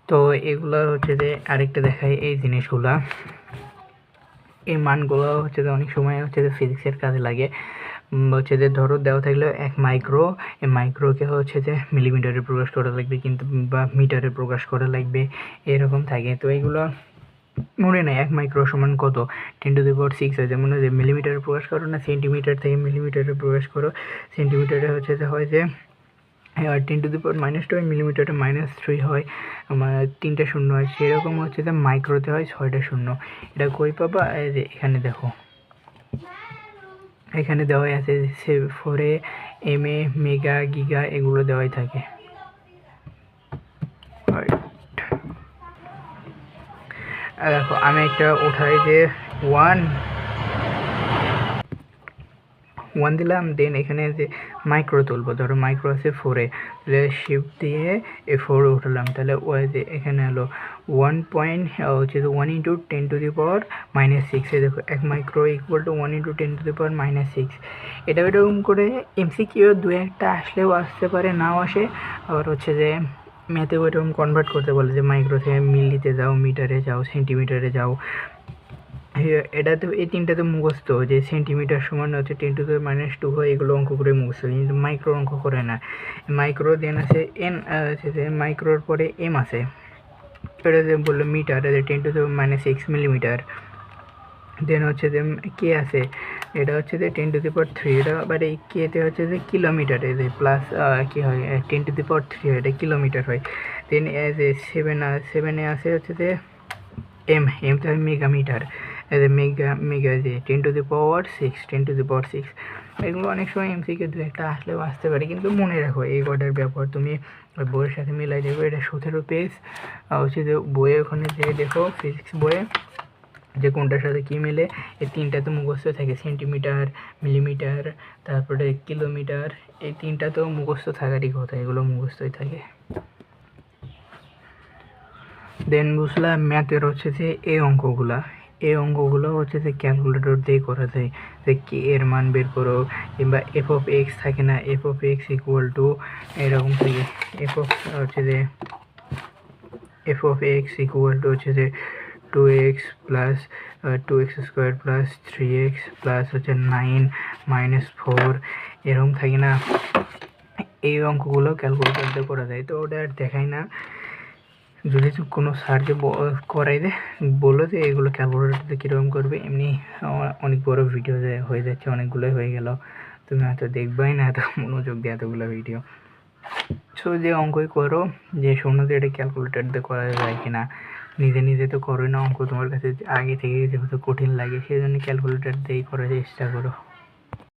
তো এগুলো হচ্ছে যে আরেকটা দেখাই এই জিনিসগুলা, এই মানগুলো হচ্ছে যে অনেক সময় হচ্ছে যে ফিজিক্সের কাজে লাগে। হচ্ছে যে ধরো দেওয়া থাকলে 1 মাইক্রো, এই মাইক্রোকে হচ্ছে যে মিলিমিটারে প্রকাশ করা লাগবে কিন্তু, বা মিটারে প্রকাশ করা লাগবে, এরকম থাকে। তো এইগুলো মনে নেই 1 মাইক্রো সমান কত, 10⁶ হয়। যেমন যে মিলিমিটারে প্রকাশ করো না, সেন্টিমিটার থেকে মিলিমিটারে প্রকাশ করো, সেন্টিমিটারে হচ্ছে যে হয় যে 10⁻², মিলিমিটারে -3 হয়, আমার 3টা শূন্য হয়। সেরকম হচ্ছে যে মাইক্রোতে হয় 6টা শূন্য। এটা কই পাবা? এই যে এখানে দেখো, এখানে দেওয়াই আছে 4 mA, মেগা, গিগা এগুলো দেওয়াই থাকে। দেখো আমি একটা উঠাই যে 1 দিলাম, দেন এখানে যে মাইক্রো তুলবো, ধরো মাইক্রো আছে 4 তাহলে শিফট দিয়ে 4 উঠালাম, তাহলে ওই যে এখানে হলো 1 পয়েন্ট হচ্ছে 1 × 10⁻⁻6। দেখো 1 মাইক্রো ইকুয়াল টু 1 × 10⁻⁻6। এটা এরকম করে এমসিকিউ 2-1টা আসলেও আসতে পারে, নাও আসে। আবার হচ্ছে যে ম্যাথে ওইরকম কনভার্ট করতে বলে যে মাইক্রো থেকে মিলিতে যাও, মিটারে যাও, সেন্টিমিটারে যাও। এটা তো এই 3টাতে মুখস্থ, যে সেন্টিমিটার সমান হচ্ছে 10⁻² হয়, এগুলো অঙ্ক করে মুখস্থ, কিন্তু মাইক্রো অঙ্ক করে না। মাইক্রো দেন আছে এন, হচ্ছে মাইক্রোর পরে এম আছে, এটা যে বললো মিটার, 10⁻6 মিলিমিটার। দেন হচ্ছে যে কে আছে, এটা হচ্ছে যে 10⁻3, এটা আবার এই কেতে হচ্ছে যে কিলোমিটারে যে প্লাস কী হয় 10⁻3 হয়, এটা কিলোমিটার হয়। দেন যে 7 আছে হচ্ছে যে এমতে হয় মেগামিটার, মেগা যে 10⁻6। এগুলো অনেক সময় এমসিকিউ 2-1টা আসলেও আসতে পারে, কিন্তু মনে রাখো এই কটার ব্যবহার তুমি বইয়ের সাথে মিলাই দেবো। এটা 17 পেজ, হচ্ছে যে বইয়ে ওখানে যে দেখো ফিজিক্স বইয়ে যে কোনটার সাথে কী মিলে, এই 3টা তো মুখস্থ থাকে, সেন্টিমিটার, মিলিমিটার, তারপরে কিলোমিটার, এই 3টা তো মুখস্থ থাকারই কথা, এগুলো মুখস্থই থাকে। দেন বুঝলাম ম্যাথের হচ্ছে যে এই অঙ্কগুলো হচ্ছে যে ক্যালকুলেটর দিয়ে করা যায়, যে কি এর মান বের করো, কিংবা f(x) থাকে না, f(x) ইকুয়াল টু এরকম থাকে, হচ্ছে যে f(x) ইকুয়াল টু হচ্ছে যে 2x plus 2x² plus 3x plus হচ্ছে 9 -4 এরকম থাকে না। এই অঙ্কগুলো ক্যালকুলেটর দিয়ে করা যায়, তো ওটা আর দেখাই না। যদি কোনো স্যারকে করাই দে, বলো যে এগুলো ক্যালকুলেটরতে কীরকম করবে, এমনি অনেক বড় ভিডিও হয়ে যাচ্ছে, অনেকগুলোই হয়ে গেল, তুমি হয়তো দেখবাই না এত মনোযোগ দিয়ে এতগুলো ভিডিও। সো যে অঙ্কই করো, যে শোনো যে এটা ক্যালকুলেটর দিয়ে করা যায় কিনা, নিজে নিজে তো করোই না অঙ্ক, তোমার কাছে আগে থেকে যেহেতু কঠিন লাগে, সেই জন্য ক্যালকুলেটর দিয়েই করার চেষ্টা করো।